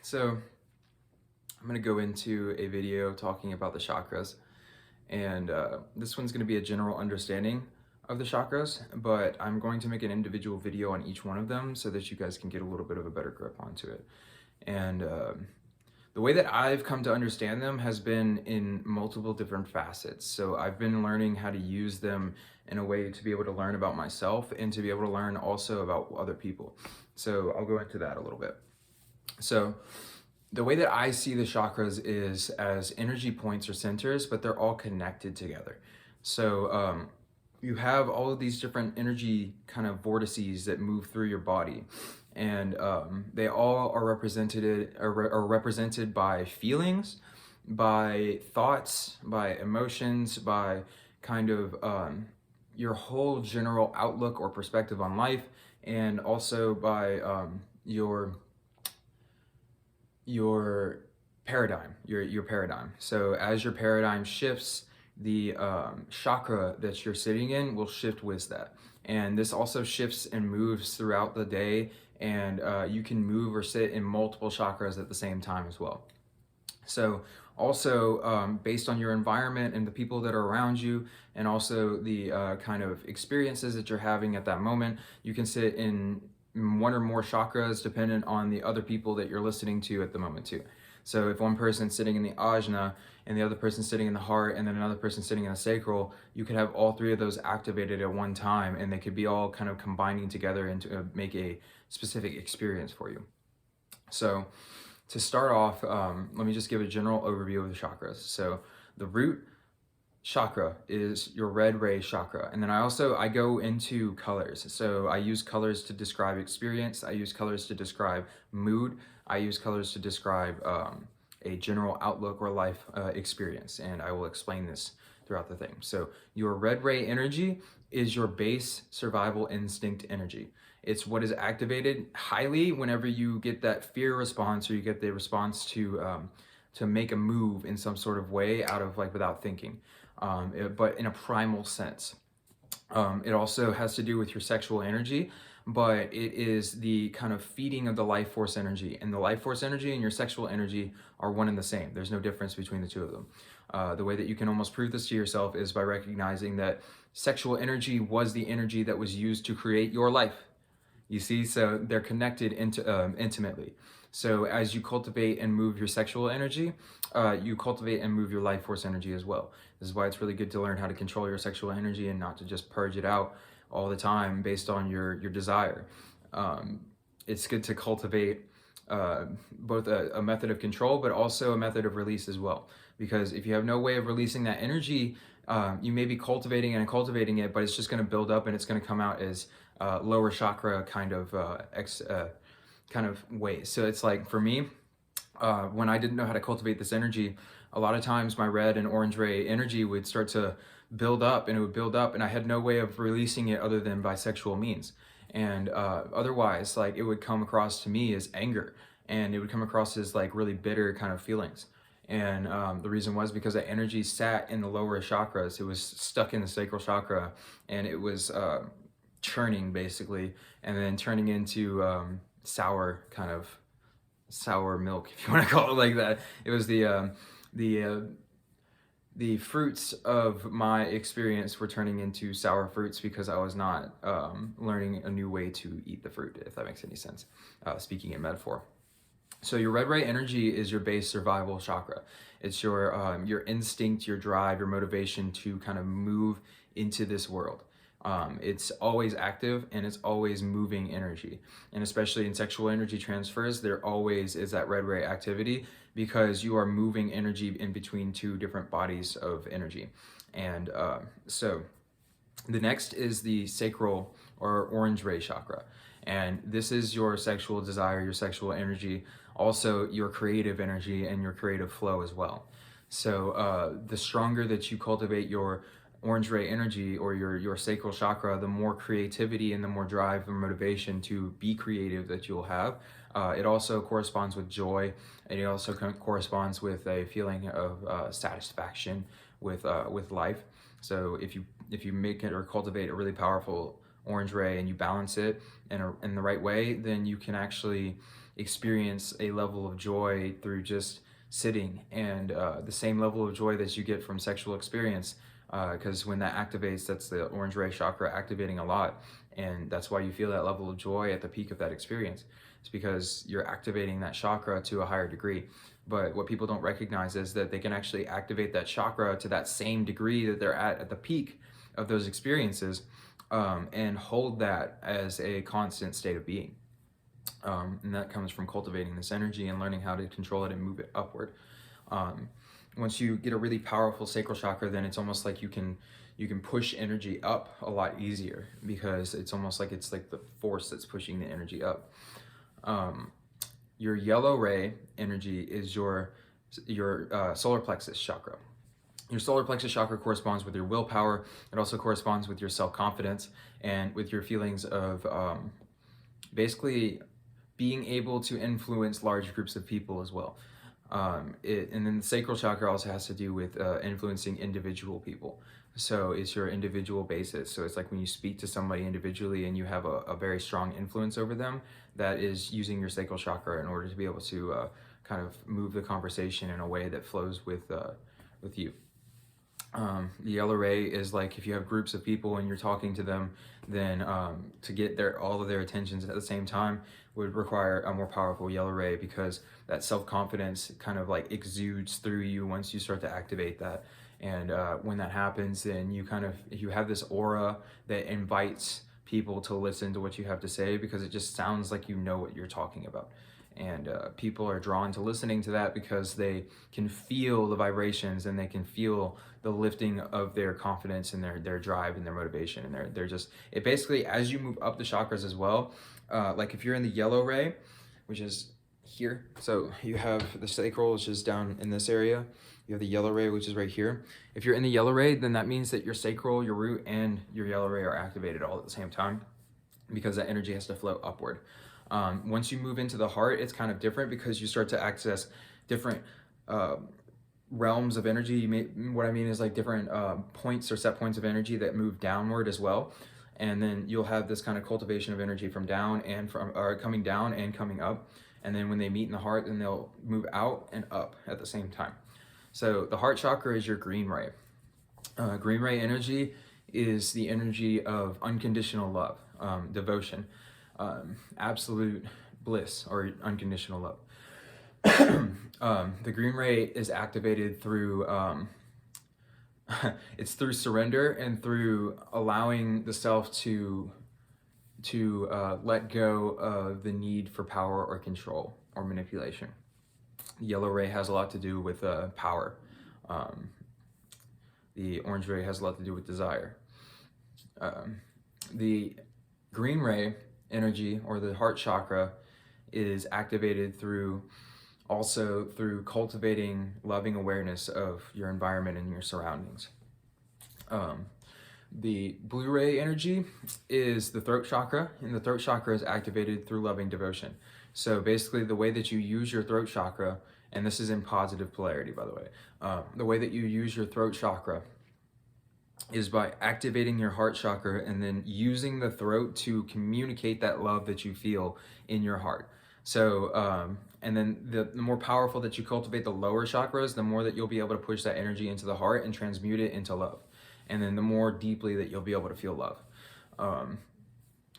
So I'm going to go into a video talking about the chakras, and this one's going to be a general understanding of the chakras, but I'm going to make an individual video on each one of them so that you guys can get a little bit of a better grip onto it. And the way that I've come to understand them has been in multiple different facets. So I've been learning how to use them in a way to be able to learn about myself and to be able to learn also about other people. So I'll go into that a little bit. So the way that I see the chakras is as energy points or centers, but they're all connected together. So you have all of these different energy kind of vortices that move through your body, and they all are represented by feelings, by thoughts, by emotions, by kind of your whole general outlook or perspective on life, and also by your paradigm, your paradigm. So as your paradigm shifts, the chakra that you're sitting in will shift with that. And this also shifts and moves throughout the day, and you can move or sit in multiple chakras at the same time as well. So also based on your environment and the people that are around you, and also the kind of experiences that you're having at that moment, you can sit in one or more chakras dependent on the other people that you're listening to at the moment too. So if one person's sitting in the ajna and the other person's sitting in the heart and then another person sitting in the sacral, you could have all three of those activated at one time, and they could be all kind of combining together into make a specific experience for you. So to start off, let me just give a general overview of the chakras. So the root chakra is your red ray chakra, and then I go into colors. So I use colors to describe experience, I use colors to describe mood, I use colors to describe a general outlook or life experience, and I will explain this throughout the thing. So your red ray energy is your base survival instinct energy. It's what is activated highly whenever you get that fear response, or you get the response to make a move in some sort of way out of without thinking. But in a primal sense. It also has to do with your sexual energy, but it is the kind of feeding of the life force energy. And the life force energy and your sexual energy are one and the same. There's no difference between the two of them. The way that you can almost prove this to yourself is by recognizing that sexual energy was the energy that was used to create your life. You see, so they're connected intimately. So as you cultivate and move your sexual energy, you cultivate and move your life force energy as well. This is why it's really good to learn how to control your sexual energy and not to just purge it out all the time based on your desire. It's good to cultivate both a method of control, but also a method of release as well. Because if you have no way of releasing that energy, you may be cultivating it, but it's just going to build up and it's going to come out as lower chakra kind of ways. So it's like for me, when I didn't know how to cultivate this energy, a lot of times my red and orange ray energy would start to build up, and it would build up, and I had no way of releasing it other than by sexual means. And otherwise, it would come across to me as anger, and it would come across as really bitter kind of feelings. And the reason was because that energy sat in the lower chakras. It was stuck in the sacral chakra, and it was churning basically, and then turning into sour milk, if you want to call it like that. It was the fruits of my experience were turning into sour fruits because I was not learning a new way to eat the fruit, if that makes any sense, speaking in metaphor. So your red ray energy is your base survival chakra. It's your instinct, your drive, your motivation to kind of move into this world. It's always active and it's always moving energy. And especially in sexual energy transfers, there always is that red ray activity because you are moving energy in between two different bodies of energy. And so the next is the sacral or orange ray chakra. And this is your sexual desire, your sexual energy, also your creative energy and your creative flow as well. So the stronger that you cultivate your orange ray energy or your sacral chakra, the more creativity and the more drive and motivation to be creative that you'll have. It also corresponds with joy, and it also corresponds with a feeling of satisfaction with life. So if you make it or cultivate a really powerful orange ray and you balance it in the right way, then you can actually experience a level of joy through just sitting, and the same level of joy that you get from sexual experience, because when that activates, that's the orange ray chakra activating a lot, and that's why you feel that level of joy at the peak of that experience. It's because you're activating that chakra to a higher degree. But what people don't recognize is that they can actually activate that chakra to that same degree that they're at the peak of those experiences, and hold that as a constant state of being. And that comes from cultivating this energy and learning how to control it and move it upward. Once you get a really powerful sacral chakra, then it's almost like you can push energy up a lot easier, because it's almost like it's like the force that's pushing the energy up. Your yellow ray energy is your solar plexus chakra. Your solar plexus chakra corresponds with your willpower. It also corresponds with your self-confidence and with your feelings of basically being able to influence large groups of people as well. And then the sacral chakra also has to do with influencing individual people. So it's your individual basis. So it's like when you speak to somebody individually and you have a very strong influence over them, that is using your sacral chakra in order to be able to kind of move the conversation in a way that flows with you. The yellow ray is like if you have groups of people and you're talking to them, then to get all of their attentions at the same time would require a more powerful yellow ray, because that self-confidence kind of like exudes through you once you start to activate that. And when that happens, then you have this aura that invites people to listen to what you have to say, because it just sounds like you know what you're talking about. And people are drawn to listening to that because they can feel the vibrations and they can feel the lifting of their confidence and their drive and their motivation. And they're just, it basically, as you move up the chakras as well, like if you're in the yellow ray, which is here, so you have the sacral, which is down in this area. You have the yellow ray, which is right here. If you're in the yellow ray, then that means that your sacral, your root, and your yellow ray are activated all at the same time, because that energy has to flow upward. Once you move into the heart, it's kind of different, because you start to access different realms of energy. What I mean is like different points or set points of energy that move downward as well. And then you'll have this kind of cultivation of energy from down and coming down and coming up. And then when they meet in the heart, then they'll move out and up at the same time. So the heart chakra is your green ray. Green ray energy is the energy of unconditional love, devotion, absolute bliss, or unconditional love. The green ray is activated through it's through surrender and through allowing the self to let go of the need for power or control or manipulation. The yellow ray has a lot to do with power. The orange ray has a lot to do with desire. The green ray energy, or the heart chakra, is activated through cultivating loving awareness of your environment and your surroundings. The blue ray energy is the throat chakra, and the throat chakra is activated through loving devotion. So basically the way that you use your throat chakra, and this is in positive polarity, by the way, the way that you use your throat chakra is by activating your heart chakra and then using the throat to communicate that love that you feel in your heart. So, and then the more powerful that you cultivate the lower chakras, the more that you'll be able to push that energy into the heart and transmute it into love. And then the more deeply that you'll be able to feel love.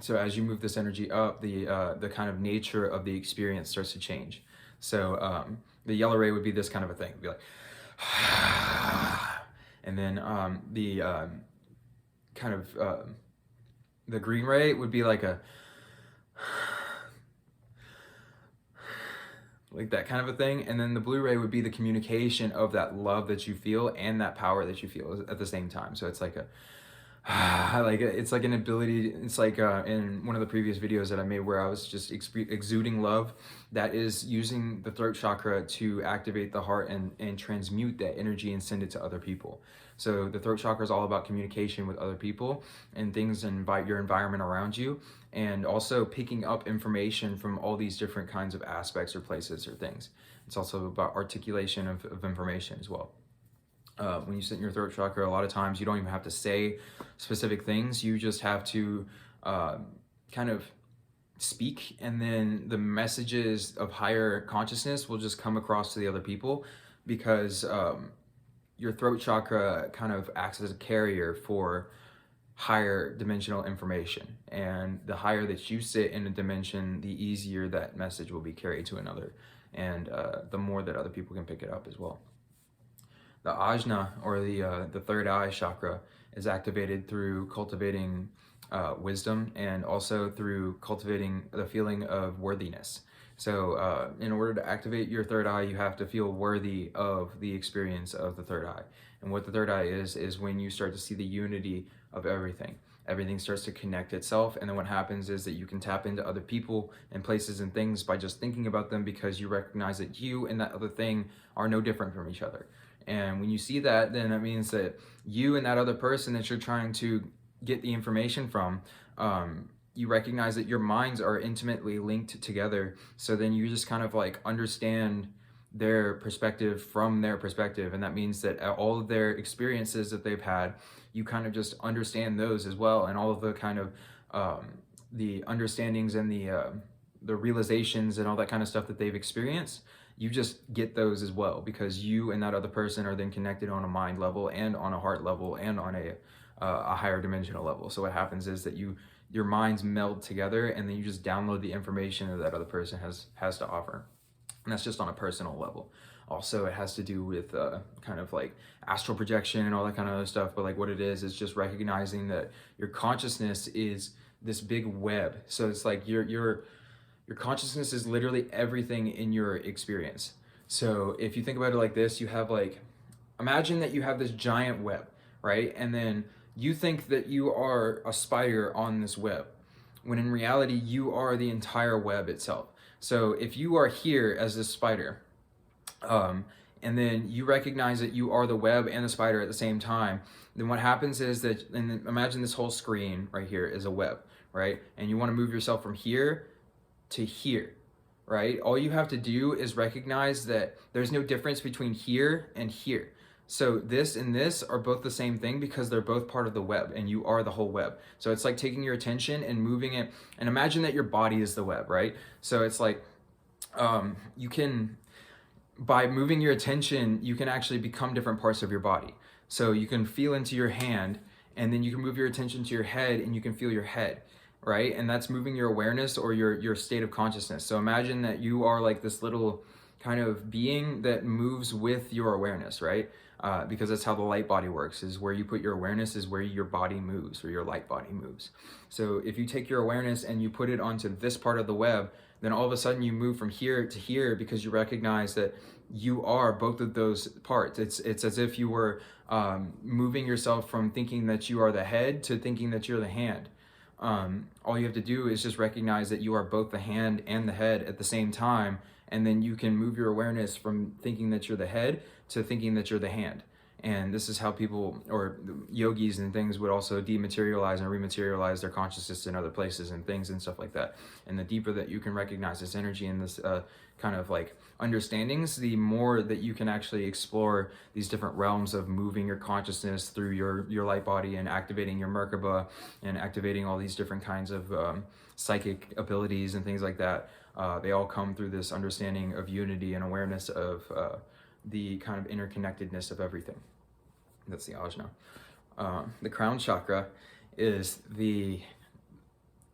So as you move this energy up, the kind of nature of the experience starts to change. So the yellow ray would be this kind of a thing. It'd be like, and then the kind of the green ray would be like that kind of a thing. And then the blue ray would be the communication of that love that you feel and that power that you feel at the same time. So it's like it's like an ability. It's like in one of the previous videos that I made where I was just exuding love, that is using the throat chakra to activate the heart and transmute that energy and send it to other people. So the throat chakra is all about communication with other people and things, and your environment around you, and also picking up information from all these different kinds of aspects or places or things. It's also about articulation of information as well. When you sit in your throat chakra, a lot of times you don't even have to say specific things. You just have to kind of speak, and then the messages of higher consciousness will just come across to the other people, because your throat chakra kind of acts as a carrier for higher dimensional information, and the higher that you sit in a dimension, the easier that message will be carried to another, and the more that other people can pick it up as well. The ajna, or the third eye chakra, is activated through cultivating wisdom, and also through cultivating the feeling of worthiness. So in order to activate your third eye, you have to feel worthy of the experience of the third eye. And what the third eye is when you start to see the unity of everything. Everything starts to connect itself, and then what happens is that you can tap into other people and places and things by just thinking about them, because you recognize that you and that other thing are no different from each other. And when you see that, then it means that you and that other person that you're trying to get the information from, you recognize that your minds are intimately linked together. So then you just kind of like understand their perspective from their perspective, and that means that all of their experiences that they've had, you kind of just understand those as well, and all of the kind of the understandings and the realizations and all that kind of stuff that they've experienced, you just get those as well, because you and that other person are then connected on a mind level and on a heart level and on a higher dimensional level. So what happens is that your minds meld together, and then you just download the information that other person has to offer. And that's just on a personal level. Also, it has to do with kind of like astral projection and all that kind of other stuff. But like what it is just recognizing that your consciousness is this big web. So it's like your consciousness is literally everything in your experience. So if you think about it like this, you have like, imagine that you have this giant web, right? And then you think that you are a spider on this web, when in reality, you are the entire web itself. So if you are here as this spider, and then you recognize that you are the web and the spider at the same time, then what happens is that, and imagine this whole screen right here is a web, right? And you want to move yourself from here to here, right? All you have to do is recognize that there's no difference between here and here. So this and this are both the same thing, because they're both part of the web, and you are the whole web. So it's like taking your attention and moving it, and imagine that your body is the web, right? So it's like you can, by moving your attention, you can actually become different parts of your body. So you can feel into your hand, and then you can move your attention to your head, and you can feel your head, right? And that's moving your awareness, or your state of consciousness. So imagine that you are like this little kind of being that moves with your awareness, right? Because that's how the light body works, is where you put your awareness is where your body moves, or your light body moves. So if you take your awareness and you put it onto this part of the web, then all of a sudden you move from here to here, because you recognize that you are both of those parts. It's as if you were moving yourself from thinking that you are the head to thinking that you're the hand. All you have to do is just recognize that you are both the hand and the head at the same time, and then you can move your awareness from thinking that you're the head to thinking that you're the hand. And this is how people, or yogis and things, would also dematerialize and rematerialize their consciousness in other places and things and stuff like that. And the deeper that you can recognize this energy and this kind of like understandings, the more that you can actually explore these different realms of moving your consciousness through your light body, and activating your Merkaba, and activating all these different kinds of psychic abilities and things like that. They all come through this understanding of unity and awareness of the kind of interconnectedness of everything. That's the ajna. The Crown Chakra is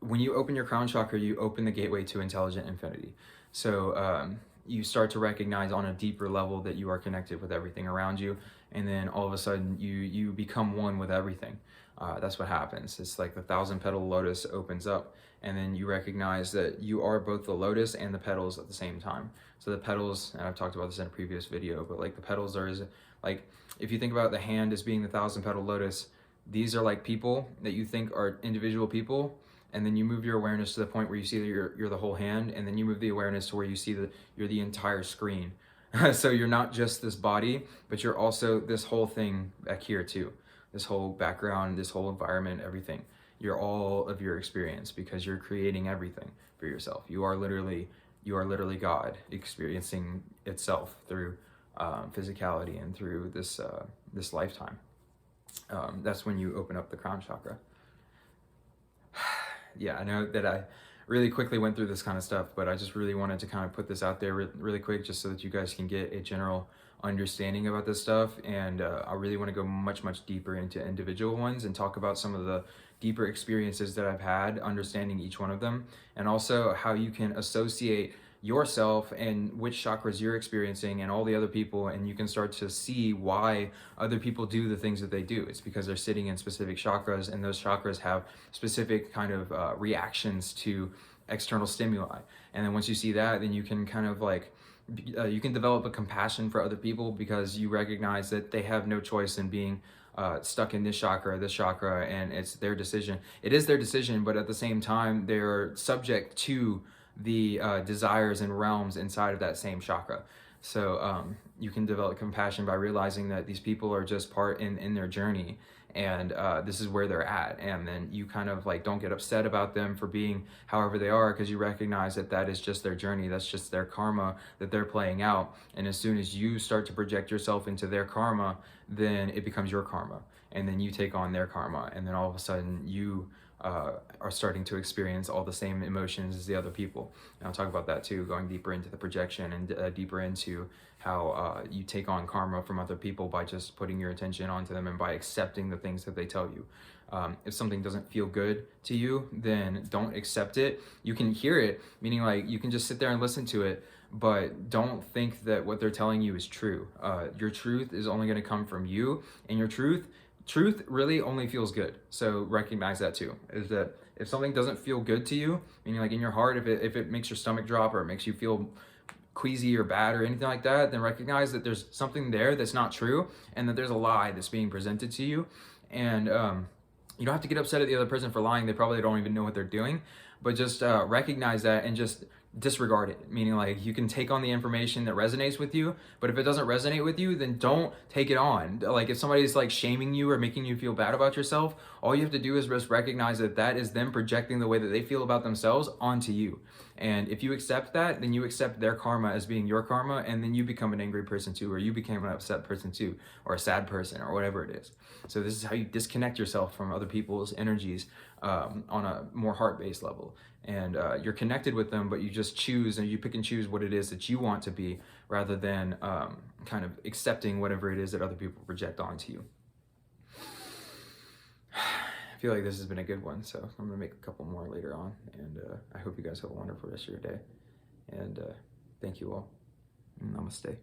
when you open your Crown Chakra, you open the gateway to intelligent infinity. So you start to recognize on a deeper level that you are connected with everything around you, and then all of a sudden you become one with everything. That's what happens. It's like the 1,000-petal lotus opens up, and then you recognize that you are both the lotus and the petals at the same time. So the petals, and I've talked about this in a previous video, but like the petals are, like, if you think about the hand as being the 1,000-petal lotus, these are like people that you think are individual people, and then you move your awareness to the point where you see that you're the whole hand, and then you move the awareness to where you see that you're the entire screen. So you're not just this body, but you're also this whole thing back here too. This whole background, this whole environment, everything. You're all of your experience, because you're creating everything for yourself. You are literally God experiencing itself through physicality and through this lifetime. That's when you open up the Crown Chakra. yeah, I know that I really quickly went through this kind of stuff, but I just really wanted to kind of put this out there really quick just so that you guys can get a general understanding about this stuff. And I really want to go much deeper into individual ones and talk about some of the deeper experiences that I've had, understanding each one of them, and also how you can associate yourself and which chakras you're experiencing and all the other people, and you can start to see why other people do the things that they do. It's because they're sitting in specific chakras, and those chakras have specific kind of reactions to external stimuli. And then once you see that, then you can kind of like you can develop a compassion for other people, because you recognize that they have no choice in being stuck in this chakra, and it's their decision. It is their decision, but at the same time, they're subject to the desires and realms inside of that same chakra. So you can develop compassion by realizing that these people are just part in their journey, and this is where they're at. And then you kind of like don't get upset about them for being however they are, because you recognize that that is just their journey. That's just their karma that they're playing out. And as soon as you start to project yourself into their karma, then it becomes your karma, and then you take on their karma, and then all of a sudden you are starting to experience all the same emotions as the other people. And I'll talk about that too, going deeper into the projection and deeper into how you take on karma from other people by just putting your attention onto them and by accepting the things that they tell you. If something doesn't feel good to you, then don't accept it. You can hear it, meaning like you can just sit there and listen to it, but don't think that what they're telling you is true. Your truth is only going to come from you, and your truth really only feels good. So recognize that too, is that if something doesn't feel good to you, meaning like in your heart, if it makes your stomach drop or it makes you feel queasy or bad or anything like that, then recognize that there's something there that's not true, and that there's a lie that's being presented to you. And you don't have to get upset at the other person for lying. They probably don't even know what they're doing, but just recognize that and just disregard it, meaning like you can take on the information that resonates with you, but if it doesn't resonate with you, then don't take it on. Like if somebody's like shaming you or making you feel bad about yourself, all you have to do is just recognize that that is them projecting the way that they feel about themselves onto you. And if you accept that, then you accept their karma as being your karma, and then you become an angry person too, or you become an upset person too, or a sad person, or whatever it is. So this is how you disconnect yourself from other people's energies on a more heart-based level. And you're connected with them, but you just choose, and you pick and choose what it is that you want to be, rather than kind of accepting whatever it is that other people project onto you. I feel like this has been a good one, so I'm gonna make a couple more later on, and I hope you guys have a wonderful rest of your day, and thank you all. Namaste.